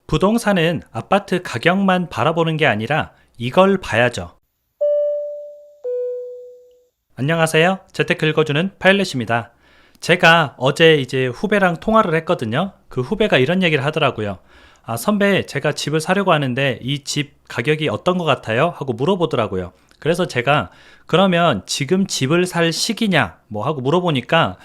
부동산은 아파트 가격만 바라보는 게 아니라 이걸 봐야죠. 안녕하세요. 재테크 읽어주는 파일럿입니다. 제가 어제 후배랑 통화를 했거든요. 그 후배가 이런 얘기를 하더라고요. 선배, 제가 집을 사려고 하는데 이 집 가격이 어떤 것 같아요? 하고 물어보더라고요. 그래서 제가 그러면 지금 집을 살 시기냐? 하고 물어보니까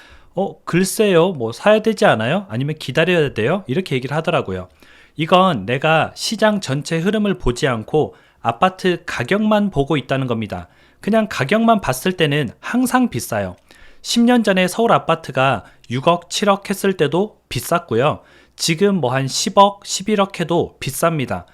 글쎄요. 사야 되지 않아요? 아니면 기다려야 돼요? 이렇게 얘기를 하더라고요. 이건 내가 시장 전체 흐름을 보지 않고 아파트 가격만 보고 있다는 겁니다. 그냥 가격만 봤을 때는 항상 비싸요. 10년 전에 서울 아파트가 6억, 7억 했을 때도 비쌌고요. 지금 한 10억, 11억 해도 비쌉니다.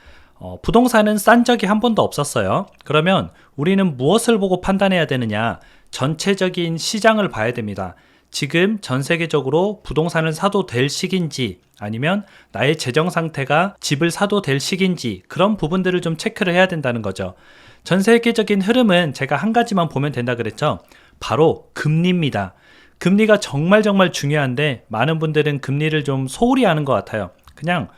부동산은 싼 적이 한 번도 없었어요. 그러면 우리는 무엇을 보고 판단해야 되느냐? 전체적인 시장을 봐야 됩니다. 지금 전 세계적으로 부동산을 사도 될 시기인지 아니면 나의 재정 상태가 집을 사도 될 시기인지 그런 부분들을 좀 체크를 해야 된다는 거죠. 전 세계적인 흐름은 제가 한 가지만 보면 된다 그랬죠. 바로 금리입니다. 금리가 정말 중요한데 많은 분들은 금리를 좀 소홀히 하는 것 같아요. 그냥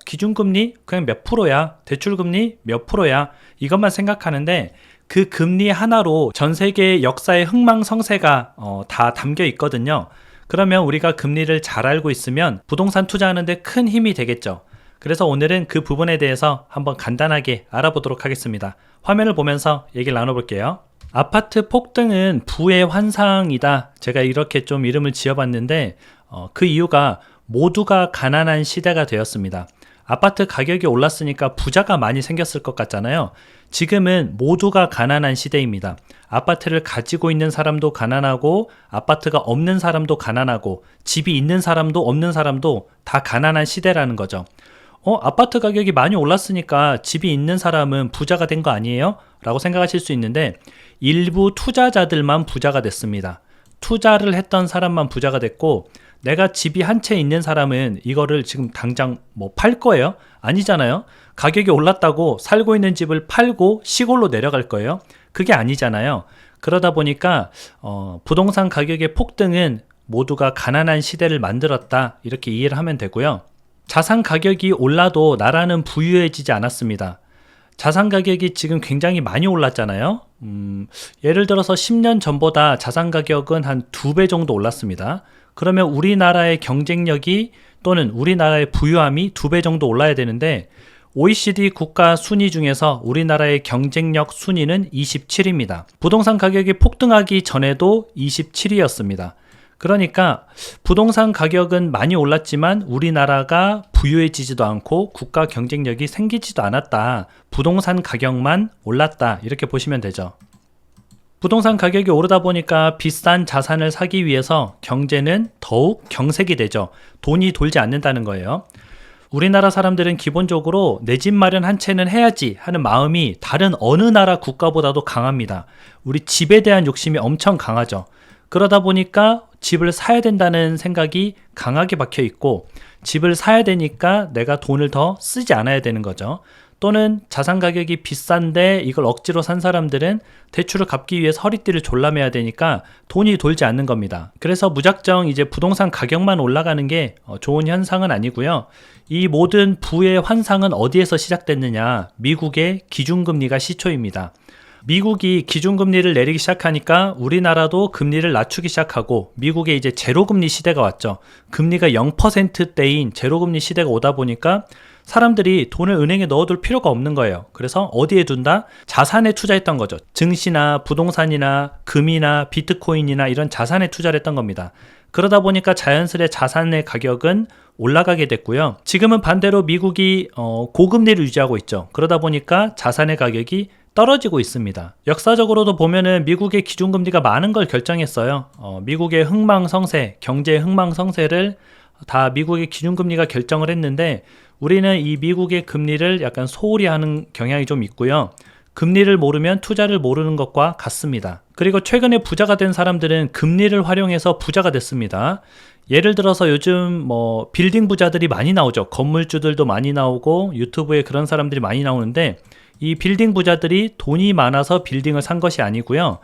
기준금리 그냥 몇 프로야, 대출금리 몇 프로야 이것만 생각하는데 그 금리 하나로 전 세계의 역사의 흥망성쇠가 다 담겨 있거든요. 그러면 우리가 금리를 잘 알고 있으면 부동산 투자하는데 큰 힘이 되겠죠. 그래서 오늘은 그 부분에 대해서 한번 간단하게 알아보도록 하겠습니다. 화면을 보면서 얘기를 나눠볼게요. 아파트 폭등은 부의 환상이다. 제가 이렇게 좀 이름을 지어봤는데 그 이유가 모두가 가난한 시대가 되었습니다. 아파트 가격이 올랐으니까 부자가 많이 생겼을 것 같잖아요. 지금은 모두가 가난한 시대입니다. 아파트를 가지고 있는 사람도 가난하고 아파트가 없는 사람도 가난하고 집이 있는 사람도 없는 사람도 다 가난한 시대라는 거죠. 아파트 가격이 많이 올랐으니까 집이 있는 사람은 부자가 된 거 아니에요? 라고 생각하실 수 있는데 일부 투자자들만 부자가 됐습니다. 투자를 했던 사람만 부자가 됐고 내가 집이 한 채 있는 사람은 이거를 지금 당장 팔 거예요? 아니잖아요. 가격이 올랐다고 살고 있는 집을 팔고 시골로 내려갈 거예요? 그게 아니잖아요. 그러다 보니까 부동산 가격의 폭등은 모두가 가난한 시대를 만들었다 이렇게 이해를 하면 되고요. 자산 가격이 올라도 나라는 부유해지지 않았습니다. 자산 가격이 지금 굉장히 많이 올랐잖아요. 예를 들어서 10년 전보다 자산 가격은 한 2배 정도 올랐습니다. 그러면 우리나라의 경쟁력이 또는 우리나라의 부유함이 2배 정도 올라야 되는데 OECD 국가 순위 중에서 우리나라의 경쟁력 순위는 27입니다. 부동산 가격이 폭등하기 전에도 27위였습니다. 그러니까 부동산 가격은 많이 올랐지만 우리나라가 부유해지지도 않고 국가 경쟁력이 생기지도 않았다. 부동산 가격만 올랐다. 이렇게 보시면 되죠. 부동산 가격이 오르다 보니까 비싼 자산을 사기 위해서 경제는 더욱 경색이 되죠. 돈이 돌지 않는다는 거예요. 우리나라 사람들은 기본적으로 내 집 마련 한 채는 해야지 하는 마음이 다른 어느 나라 국가보다도 강합니다. 우리 집에 대한 욕심이 엄청 강하죠. 그러다 보니까 집을 사야 된다는 생각이 강하게 박혀 있고 집을 사야 되니까 내가 돈을 더 쓰지 않아야 되는 거죠. 또는 자산 가격이 비싼데 이걸 억지로 산 사람들은 대출을 갚기 위해서 허리띠를 졸라매야 되니까 돈이 돌지 않는 겁니다. 그래서 무작정 부동산 가격만 올라가는 게 좋은 현상은 아니고요. 이 모든 부의 환상은 어디에서 시작됐느냐? 미국의 기준금리가 시초입니다. 미국이 기준금리를 내리기 시작하니까 우리나라도 금리를 낮추기 시작하고 미국에 제로금리 시대가 왔죠. 금리가 0%대인 제로금리 시대가 오다 보니까 사람들이 돈을 은행에 넣어둘 필요가 없는 거예요. 그래서 어디에 둔다? 자산에 투자했던 거죠. 증시나 부동산이나 금이나 비트코인이나 이런 자산에 투자를 했던 겁니다. 그러다 보니까 자연스레 자산의 가격은 올라가게 됐고요. 지금은 반대로 미국이 고금리를 유지하고 있죠. 그러다 보니까 자산의 가격이 떨어지고 있습니다. 역사적으로도 보면은 미국의 기준금리가 많은 걸 결정했어요. 미국의 흥망성쇠, 경제의 흥망성쇠를 다 미국의 기준금리가 결정을 했는데 우리는 이 미국의 금리를 약간 소홀히 하는 경향이 좀 있고요. 금리를 모르면 투자를 모르는 것과 같습니다. 그리고 최근에 부자가 된 사람들은 금리를 활용해서 부자가 됐습니다. 예를 들어서 요즘 빌딩 부자들이 많이 나오죠. 건물주들도 많이 나오고 유튜브에 그런 사람들이 많이 나오는데 이 빌딩 부자들이 돈이 많아서 빌딩을 산 것이 아니고요.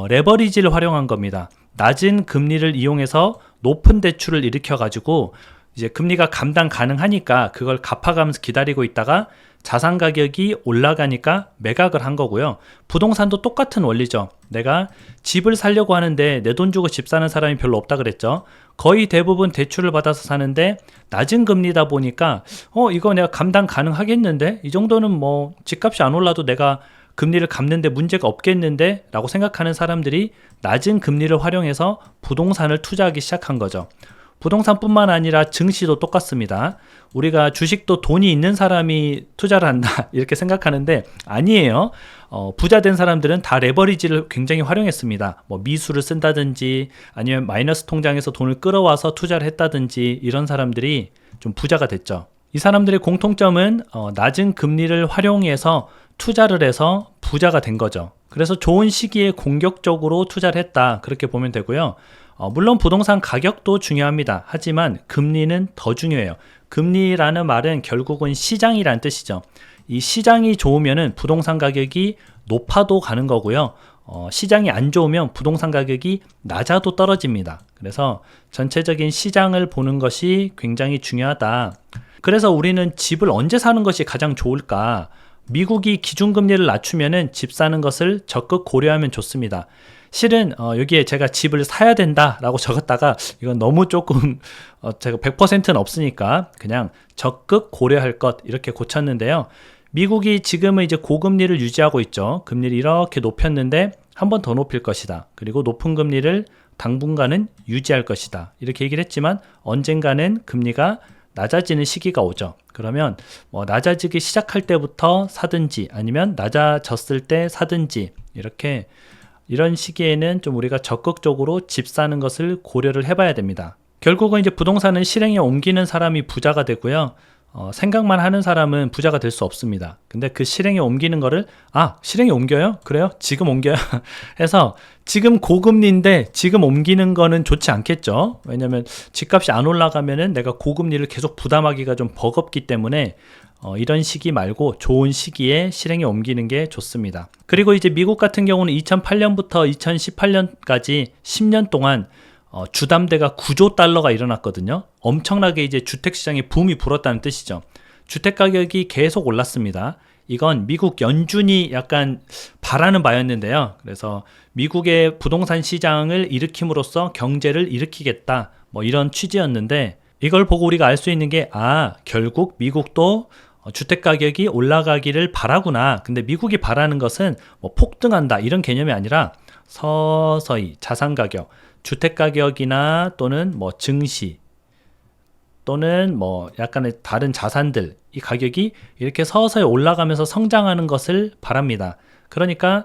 레버리지를 활용한 겁니다. 낮은 금리를 이용해서 높은 대출을 일으켜 가지고 이제 금리가 감당 가능하니까 그걸 갚아가면서 기다리고 있다가 자산 가격이 올라가니까 매각을 한 거고요. 부동산도 똑같은 원리죠. 내가 집을 사려고 하는데 내 돈 주고 집 사는 사람이 별로 없다 그랬죠. 거의 대부분 대출을 받아서 사는데 낮은 금리다 보니까 이거 내가 감당 가능하겠는데? 이 정도는 뭐 집값이 안 올라도 내가 금리를 갚는데 문제가 없겠는데? 라고 생각하는 사람들이 낮은 금리를 활용해서 부동산을 투자하기 시작한 거죠. 부동산뿐만 아니라 증시도 똑같습니다. 우리가 주식도 돈이 있는 사람이 투자를 한다 이렇게 생각하는데 아니에요. 부자 된 사람들은 다 레버리지를 굉장히 활용했습니다. 뭐 미수를 쓴다든지 아니면 마이너스 통장에서 돈을 끌어와서 투자를 했다든지 이런 사람들이 좀 부자가 됐죠. 이 사람들의 공통점은 낮은 금리를 활용해서 투자를 해서 부자가 된 거죠. 그래서 좋은 시기에 공격적으로 투자를 했다 그렇게 보면 되고요. 물론 부동산 가격도 중요합니다. 하지만 금리는 더 중요해요. 금리라는 말은 결국은 시장이란 뜻이죠. 이 시장이 좋으면은 부동산 가격이 높아도 가는 거고요. 시장이 안 좋으면 부동산 가격이 낮아도 떨어집니다. 그래서 전체적인 시장을 보는 것이 굉장히 중요하다. 그래서 우리는 집을 언제 사는 것이 가장 좋을까? 미국이 기준금리를 낮추면은 집 사는 것을 적극 고려하면 좋습니다. 실은 여기에 제가 집을 사야 된다라고 적었다가 이건 너무 조금 제가 100%는 없으니까 그냥 적극 고려할 것 이렇게 고쳤는데요. 미국이 지금은 이제 고금리를 유지하고 있죠. 금리를 이렇게 높였는데 한 번 더 높일 것이다. 그리고 높은 금리를 당분간은 유지할 것이다. 이렇게 얘기를 했지만 언젠가는 금리가 낮아지는 시기가 오죠. 그러면 낮아지기 시작할 때부터 사든지 아니면 낮아졌을 때 사든지 이런 시기에는 좀 우리가 적극적으로 집 사는 것을 고려를 해봐야 됩니다. 결국은 이제 부동산은 실행에 옮기는 사람이 부자가 되고요. 생각만 하는 사람은 부자가 될 수 없습니다. 근데 그 실행에 옮기는 거를 실행에 옮겨요? 그래요? 지금 옮겨요? 해서 지금 고금리인데 지금 옮기는 거는 좋지 않겠죠. 왜냐하면 집값이 안 올라가면은 내가 고금리를 계속 부담하기가 좀 버겁기 때문에 이런 시기 말고 좋은 시기에 실행에 옮기는 게 좋습니다. 그리고 이제 미국 같은 경우는 2008년부터 2018년까지 10년 동안 주담대가 9조 달러가 일어났거든요. 엄청나게 이제 주택시장에 붐이 불었다는 뜻이죠. 주택 가격이 계속 올랐습니다. 이건 미국 연준이 약간 바라는 바였는데요. 그래서 미국의 부동산 시장을 일으킴으로써 경제를 일으키겠다 이런 취지였는데 이걸 보고 우리가 알 수 있는 게 결국 미국도 주택 가격이 올라가기를 바라구나. 근데 미국이 바라는 것은 폭등한다 이런 개념이 아니라 서서히 자산 가격, 주택 가격이나 또는 증시 또는 약간의 다른 자산들 이 가격이 이렇게 서서히 올라가면서 성장하는 것을 바랍니다. 그러니까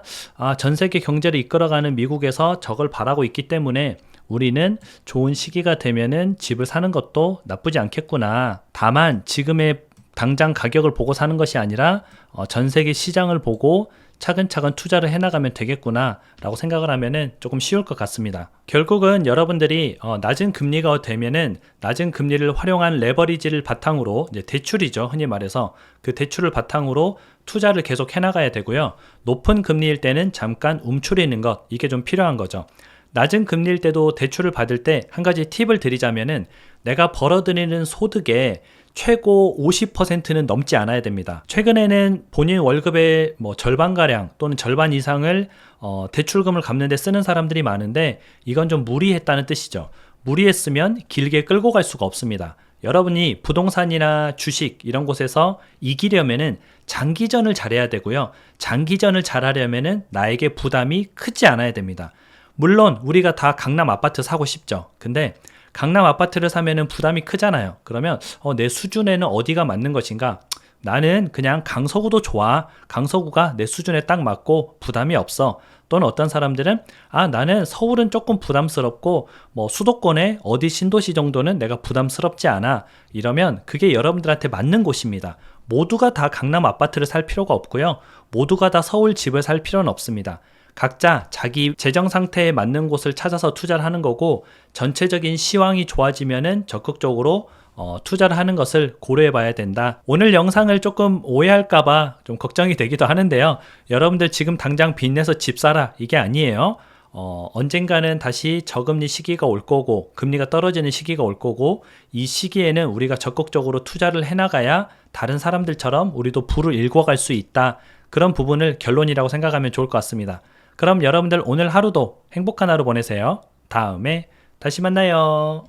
전 세계 경제를 이끌어가는 미국에서 저걸 바라고 있기 때문에 우리는 좋은 시기가 되면은 집을 사는 것도 나쁘지 않겠구나. 다만 지금의 당장 가격을 보고 사는 것이 아니라 전 세계 시장을 보고 차근차근 투자를 해나가면 되겠구나 라고 생각을 하면은 조금 쉬울 것 같습니다. 결국은 여러분들이 낮은 금리가 되면은 낮은 금리를 활용한 레버리지를 바탕으로 이제 대출이죠. 흔히 말해서 그 대출을 바탕으로 투자를 계속 해나가야 되고요. 높은 금리일 때는 잠깐 움츠리는 것 이게 좀 필요한 거죠. 낮은 금리일 때도 대출을 받을 때 한 가지 팁을 드리자면은 내가 벌어들이는 소득의 최고 50%는 넘지 않아야 됩니다. 최근에는 본인 월급의 절반가량 또는 절반 이상을 대출금을 갚는 데 쓰는 사람들이 많은데 이건 좀 무리했다는 뜻이죠. 무리했으면 길게 끌고 갈 수가 없습니다. 여러분이 부동산이나 주식 이런 곳에서 이기려면은 장기전을 잘해야 되고요. 장기전을 잘하려면은 나에게 부담이 크지 않아야 됩니다. 물론 우리가 다 강남 아파트 사고 싶죠. 근데 강남 아파트를 사면은 부담이 크잖아요. 그러면 내 수준에는 어디가 맞는 것인가? 나는 그냥 강서구도 좋아. 강서구가 내 수준에 딱 맞고 부담이 없어. 또는 어떤 사람들은 나는 서울은 조금 부담스럽고 수도권의 어디 신도시 정도는 내가 부담스럽지 않아. 이러면 그게 여러분들한테 맞는 곳입니다. 모두가 다 강남 아파트를 살 필요가 없고요. 모두가 다 서울 집을 살 필요는 없습니다. 각자 자기 재정 상태에 맞는 곳을 찾아서 투자를 하는 거고 전체적인 시황이 좋아지면은 적극적으로 투자를 하는 것을 고려해 봐야 된다. 오늘 영상을 조금 오해할까봐 좀 걱정이 되기도 하는데요. 여러분들 지금 당장 빚내서 집 사라 이게 아니에요. 언젠가는 다시 저금리 시기가 올 거고 금리가 떨어지는 시기가 올 거고 이 시기에는 우리가 적극적으로 투자를 해나가야 다른 사람들처럼 우리도 부를 일궈갈 수 있다. 그런 부분을 결론이라고 생각하면 좋을 것 같습니다. 그럼 여러분들 오늘 하루도 행복한 하루 보내세요. 다음에 다시 만나요.